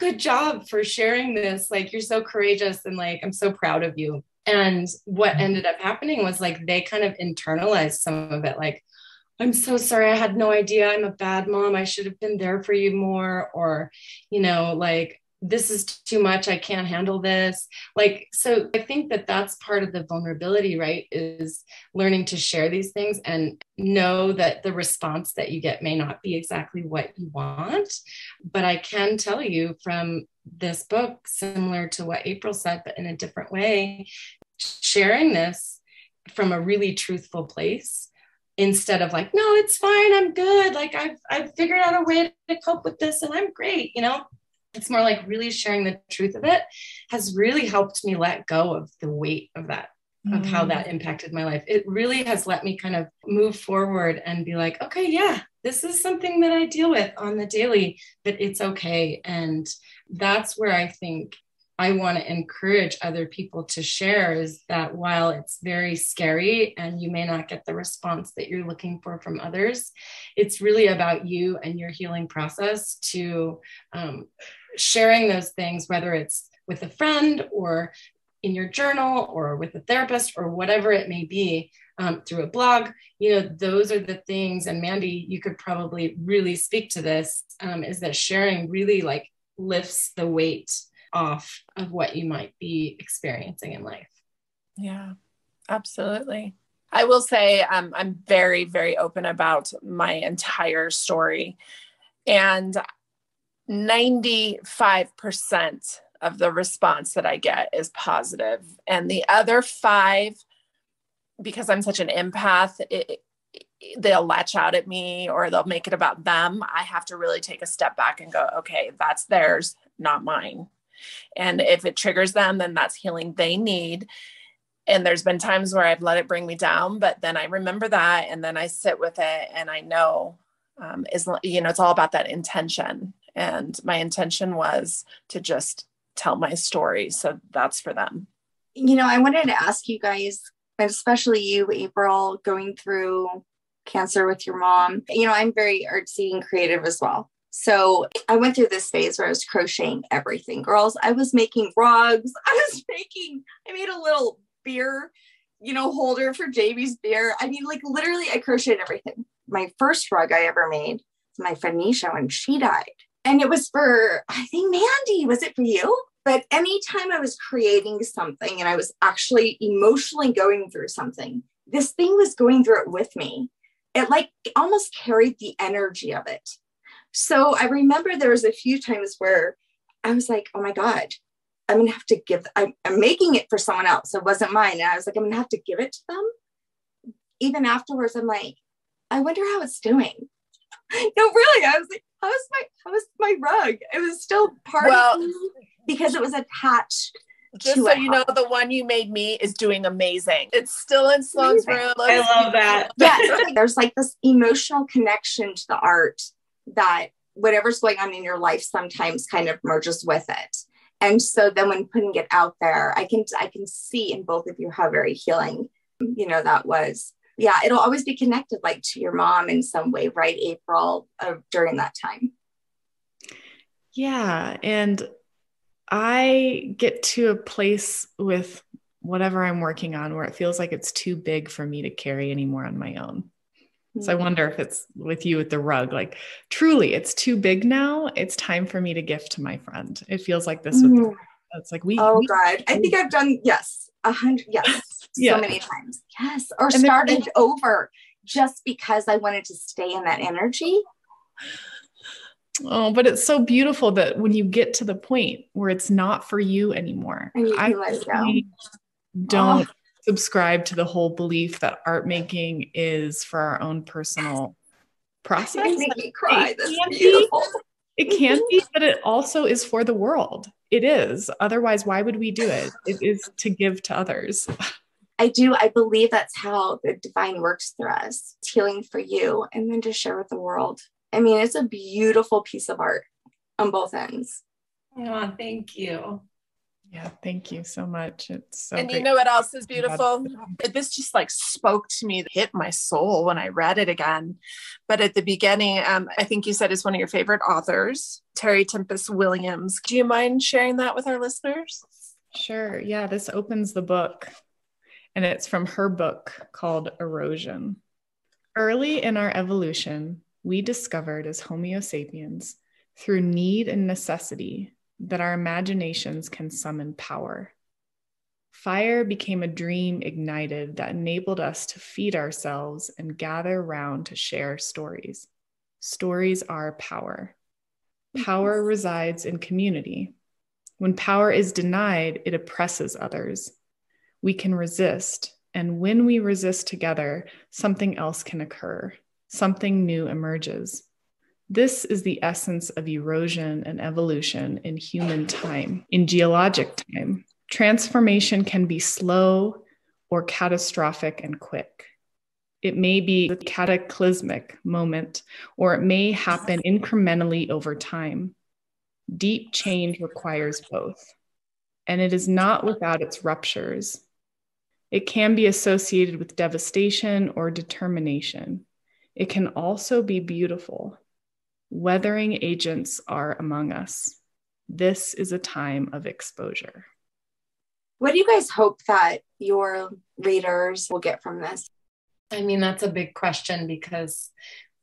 good job for sharing this. Like, you're so courageous. And like, I'm so proud of you. And what ended up happening was like, they kind of internalized some of it. Like, I'm so sorry. I had no idea. I'm a bad mom. I should have been there for you more. Or, you know, like, this is too much. I can't handle this. Like, so I think that that's part of the vulnerability, right? Is learning to share these things and know that the response that you get may not be exactly what you want. But I can tell you from this book, similar to what April said, but in a different way, sharing this from a really truthful place, instead of like, no, it's fine, I'm good. Like I've figured out a way to cope with this and I'm great. You know, it's more like really sharing the truth of it has really helped me let go of the weight of that, of how that impacted my life. It really has let me kind of move forward and be like, okay, yeah, this is something that I deal with on the daily, but it's okay. And that's where I think I want to encourage other people to share, is that while it's very scary and you may not get the response that you're looking for from others, it's really about you and your healing process to sharing those things, whether it's with a friend or in your journal or with a therapist or whatever it may be, through a blog. You know, those are the things, and Mande, you could probably really speak to this, is that sharing really like lifts the weight off of what you might be experiencing in life.
Yeah, absolutely. I will say I'm very, very open about my entire story, and 95% of the response that I get is positive. And the other 5, because I'm such an empath, they'll latch out at me or they'll make it about them. I have to really take a step back and go, okay, that's theirs, not mine. And if it triggers them, then that's healing they need. And there's been times where I've let it bring me down, but then I remember that and then I sit with it and I know, it's all about that intention. And my intention was to just tell my story. So that's for them.
You know, I wanted to ask you guys, and especially you, April, going through cancer with your mom. You know, I'm very artsy and creative as well. So I went through this phase where I was crocheting everything. Girls, I was making rugs. I made a little beer, holder for Jamie's beer. I mean, like literally I crocheted everything. My first rug I ever made was my friend Nisha when she died. And it was for, I think, Mande, was it for you? But anytime I was creating something and I was actually emotionally going through something, this thing was going through it with me. It like almost carried the energy of it. So I remember there was a few times where I was like, oh my God, I'm going to have to I'm making it for someone else. It wasn't mine. And I was like, I'm going to have to give it to them. Even afterwards, I'm like, I wonder how it's doing. No, really. I was like, how was my rug? It was still part of me because it was attached.
Just so you know, the one you made me is doing amazing. It's still in Sloan's room.
I love that.
Yes, there's like this emotional connection to the art that whatever's going on in your life sometimes kind of merges with it. And so then when putting it out there, I can see in both of you how very healing, that was. Yeah, it'll always be connected like to your mom in some way, right, April, during that time.
Yeah. And I get to a place with whatever I'm working on where it feels like it's too big for me to carry anymore on my own. So I wonder if it's with you with the rug, like truly it's too big now. It's time for me to gift to my friend. It feels like this. It's like
God, I think I've done, 100. Yes. So many times. Yes. Or started over just because I wanted to stay in that energy.
Oh, but it's so beautiful that when you get to the point where it's not for you anymore,
And you
I
can let it go.
don't subscribe to the whole belief that art making is for our own personal process.
You make me cry.
It
That's
can
beautiful.
It can be, but it also is for the world. It is. Otherwise, why would we do it? It is to give to others.
I do. I believe that's how the divine works through us. It's healing for you and then to share with the world. I mean, it's a beautiful piece of art on both ends.
Oh, thank you.
Yeah, thank you so much. It's so
And
great.
you know what else is beautiful? This just like spoke to me, hit my soul when I read it again. But at the beginning, I think you said is one of your favorite authors, Terry Tempest Williams. Do you mind sharing that with our listeners?
Sure. Yeah, this opens the book, and it's from her book called Erosion. Early in our evolution, we discovered as Homo sapiens, through need and necessity, that our imaginations can summon power. Fire became a dream ignited that enabled us to feed ourselves and gather round to share stories. Stories are power. Power resides in community. When power is denied, it oppresses others. We can resist, and when we resist together, something else can occur. Something new emerges. This is the essence of erosion and evolution in human time, in geologic time. Transformation can be slow or catastrophic and quick. It may be a cataclysmic moment, or it may happen incrementally over time. Deep change requires both, and it is not without its ruptures. It can be associated with devastation or determination. It can also be beautiful. Weathering agents are among us. This is a time of exposure.
What do you guys hope that your readers will get from this?
I mean, that's a big question because,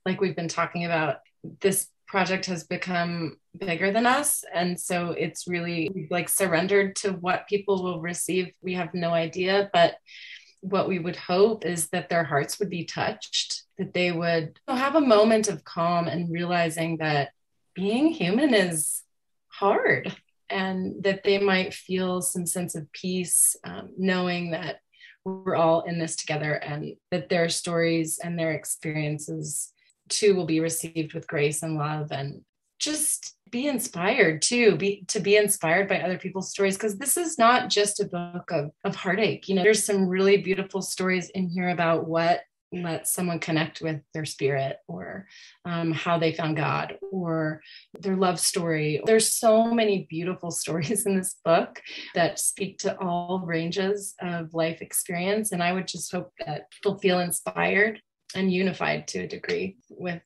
like we've been talking about, this project has become bigger than us. And so it's really like surrendered to what people will receive. We have no idea, but what we would hope is that their hearts would be touched, that they would have a moment of calm and realizing that being human is hard, and that they might feel some sense of peace, knowing that we're all in this together and that their stories and their experiences too will be received with grace and love, and just be inspired too, to be inspired by other people's stories, because this is not just a book of heartache. You know, there's some really beautiful stories in here about what lets someone connect with their spirit, or how they found God, or their love story. There's so many beautiful stories in this book that speak to all ranges of life experience. And I would just hope that people feel inspired and unified to a degree with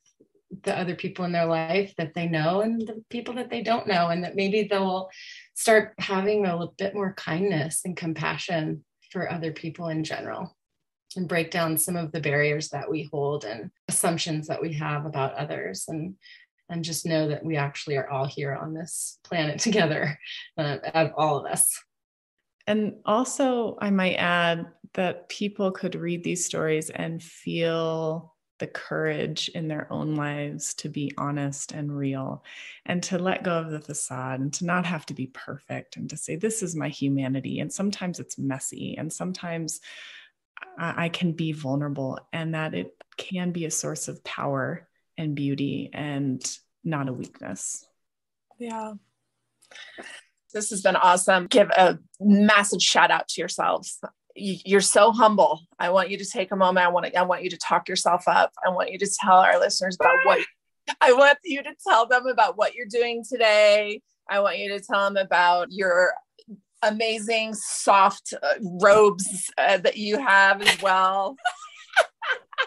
the other people in their life that they know and the people that they don't know, and that maybe they'll start having a little bit more kindness and compassion for other people in general, and break down some of the barriers that we hold and assumptions that we have about others, and just know that we actually are all here on this planet together, all of us.
And also, I might add that people could read these stories and feel the courage in their own lives to be honest and real, and to let go of the facade, and to not have to be perfect, and to say, this is my humanity. And sometimes it's messy, and sometimes I can be vulnerable, and that it can be a source of power and beauty and not a weakness.
Yeah. This has been awesome. Give a massive shout out to yourselves. You're so humble. I want you to take a moment. I want you to talk yourself up. I want you to tell our listeners about I want you to tell them about what you're doing today. I want you to tell them about your amazing soft robes that you have as well.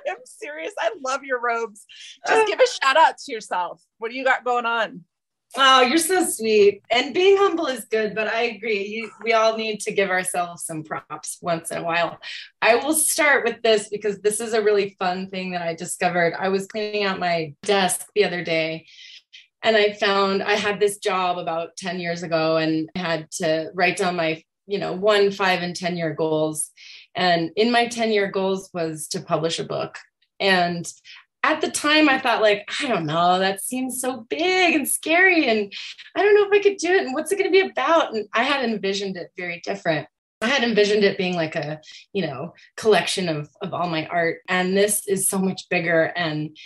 I'm serious. I love your robes. Just give a shout out to yourself. What do you got going on?
Oh, you're so sweet. And being humble is good, but I agree. We all need to give ourselves some props once in a while. I will start with this because this is a really fun thing that I discovered. I was cleaning out my desk the other day, and I found I had this job about 10 years ago, and I had to write down my, 1, 5, and 10-year goals. And in my 10-year goals was to publish a book. And at the time I thought like, I don't know, that seems so big and scary. And I don't know if I could do it. And what's it going to be about? And I had envisioned it very different. I had envisioned it being like a, collection of all my art. And this is so much bigger and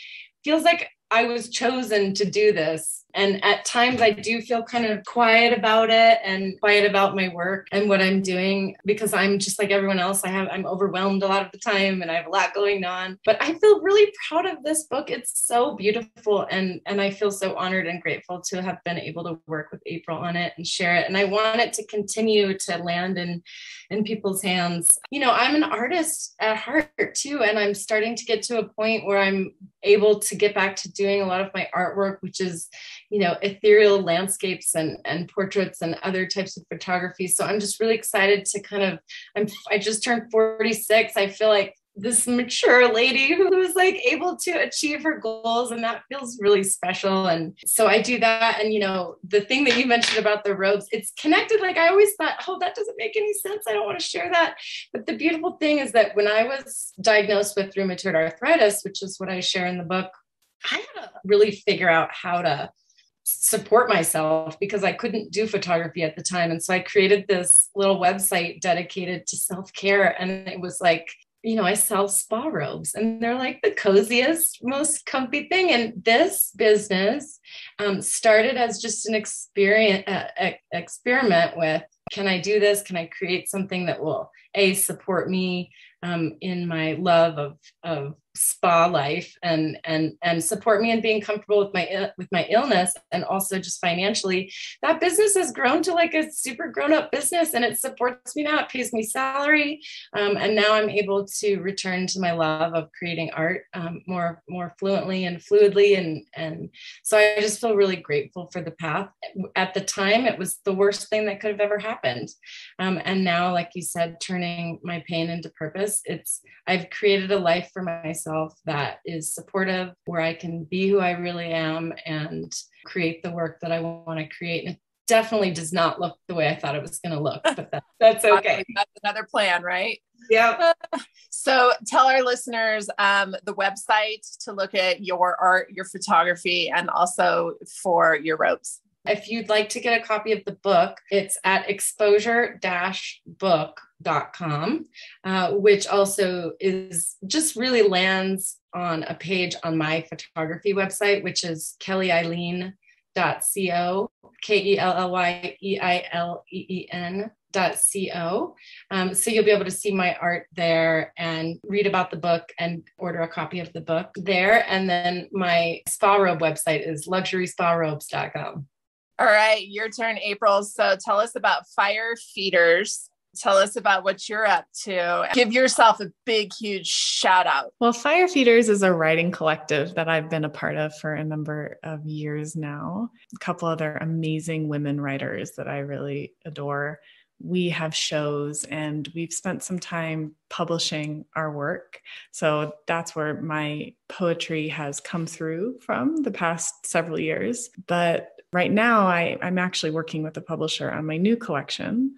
feels like I was chosen to do this. And at times I do feel kind of quiet about it and quiet about my work and what I'm doing, because I'm just like everyone else. I'm overwhelmed a lot of the time and I have a lot going on, but I feel really proud of this book. It's so beautiful. And I feel so honored and grateful to have been able to work with April on it and share it. And I want it to continue to land in people's hands. I'm an artist at heart too. And I'm starting to get to a point where I'm able to get back to doing a lot of my artwork, which is, ethereal landscapes and portraits and other types of photography. So I'm just really excited to I just turned 46. I feel like this mature lady who was like able to achieve her goals, and that feels really special. And so I do that. And, the thing that you mentioned about the robes, it's connected. Like I always thought, oh, that doesn't make any sense. I don't want to share that. But the beautiful thing is that when I was diagnosed with rheumatoid arthritis, which is what I share in the book, I had to really figure out how to support myself because I couldn't do photography at the time. And so I created this little website dedicated to self-care. And it was like, I sell spa robes and they're like the coziest, most comfy thing. And this business started as just an experiment with, can I do this? Can I create something that will support me in my love of spa life and support me in being comfortable with my illness, and also just financially. That business has grown to like a super grown-up business, and it supports me now. It pays me salary, and now I'm able to return to my love of creating art more fluently and fluidly, and so I just feel really grateful for the path. At the time, it was the worst thing that could have ever happened, and now, like you said, turning my pain into purpose. I've created a life for myself that is supportive, where I can be who I really am and create the work that I want to create. And it definitely does not look the way I thought it was going to look, but that's okay.
That's another plan, right?
Yeah.
So tell our listeners the website to look at your art, your photography, and also for your robes.
If you'd like to get a copy of the book, it's at exposure-book.com, which also is just really lands on a page on my photography website, which is kellyeilleen.co, KELLYEILEEN.co. So you'll be able to see my art there and read about the book and order a copy of the book there. And then my spa robe website is luxurysparobes.com.
All right, your turn, April. So tell us about Fire Feeders. Tell us about what you're up to. Give yourself a big, huge shout out.
Well, Fire Feeders is a writing collective that I've been a part of for a number of years now. A couple other amazing women writers that I really adore. We have shows and we've spent some time publishing our work. So that's where my poetry has come through from the past several years. But right now, I'm actually working with a publisher on my new collection.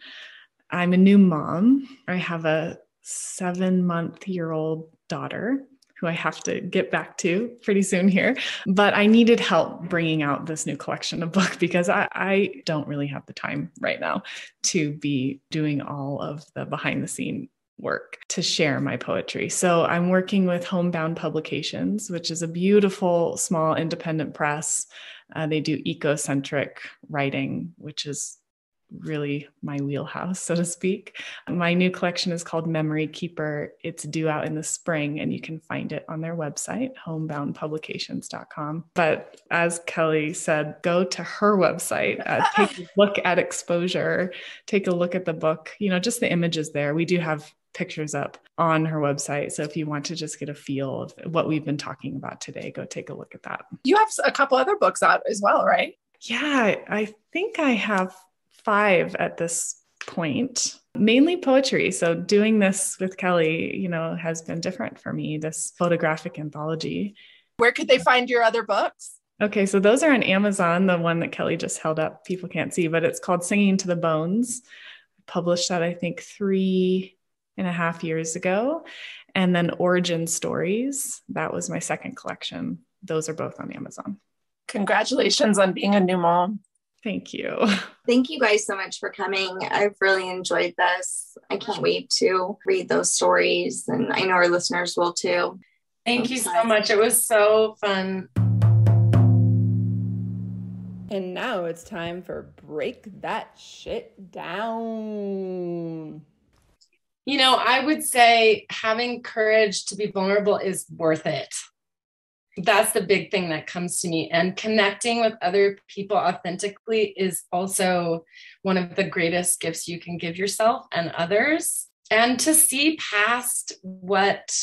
I'm a new mom. I have a 7-month-old daughter who I have to get back to pretty soon here. But I needed help bringing out this new collection of book because I don't really have the time right now to be doing all of the behind the scene work to share my poetry. So I'm working with Homebound Publications, which is a beautiful, small, independent press. They do eco-centric writing, which is really my wheelhouse, so to speak. My new collection is called Memory Keeper. It's due out in the spring, and you can find it on their website, homeboundpublications.com. But as Kelly said, go to her website, take a look at Exposure, take a look at the book, just the images there. We do have pictures up on her website. So if you want to just get a feel of what we've been talking about today, go take a look at that.
You have a couple other books out as well, right?
Yeah, I think I have 5 at this point, mainly poetry. So doing this with Kelly, has been different for me, this photographic anthology.
Where could they find your other books?
Okay, so those are on Amazon. The one that Kelly just held up, people can't see, but it's called Singing to the Bones. I published that, I think, 3 2.5 years ago. And then Origin Stories, that was my second collection. Those are both on Amazon.
Congratulations on being a new mom.
Thank you.
Thank you guys so much for coming. I've really enjoyed this. I can't wait to read those stories, and I know our listeners will too.
Thank you so much. It was so fun.
And now it's time for Break That Shit Down.
You know, I would say having courage to be vulnerable is worth it. That's the big thing that comes to me. And connecting with other people authentically is also one of the greatest gifts you can give yourself and others. And to see past what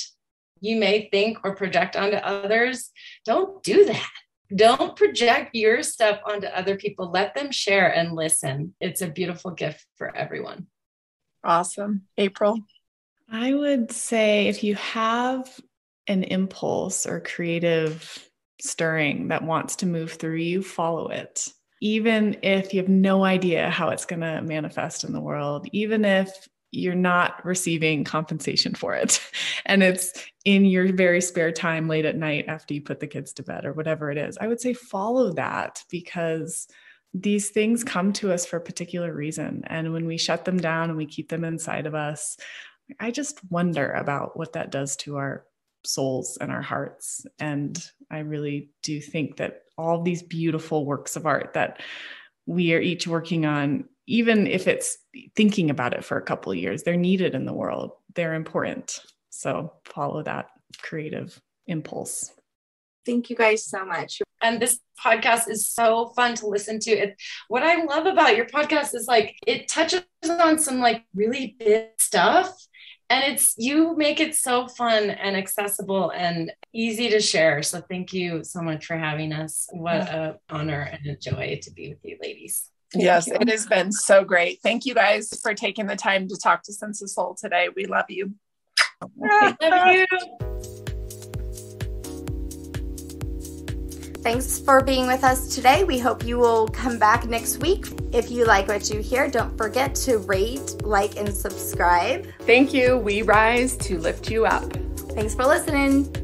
you may think or project onto others, don't do that. Don't project your stuff onto other people. Let them share and listen. It's a beautiful gift for everyone.
Awesome. April?
I would say if you have an impulse or creative stirring that wants to move through you, follow it. Even if you have no idea how it's going to manifest in the world, even if you're not receiving compensation for it, and it's in your very spare time late at night after you put the kids to bed or whatever it is, I would say follow that, because these things come to us for a particular reason. And when we shut them down and we keep them inside of us, I just wonder about what that does to our souls and our hearts. And I really do think that all these beautiful works of art that we are each working on, even if it's thinking about it for a couple of years, they're needed in the world. They're important. So follow that creative impulse.
Thank you guys so much.
And this podcast is so fun to listen to. What I love about your podcast is like, it touches on some like really big stuff. And you make it so fun and accessible and easy to share. So thank you so much for having us. What an honor and a joy to be with you ladies.
Yes, it has been so great. Thank you guys for taking the time to talk to Sense of Soul today. We love you.
Love you.
Thanks for being with us today. We hope you will come back next week. If you like what you hear, don't forget to rate, like, and subscribe.
Thank you. We rise to lift you up.
Thanks for listening.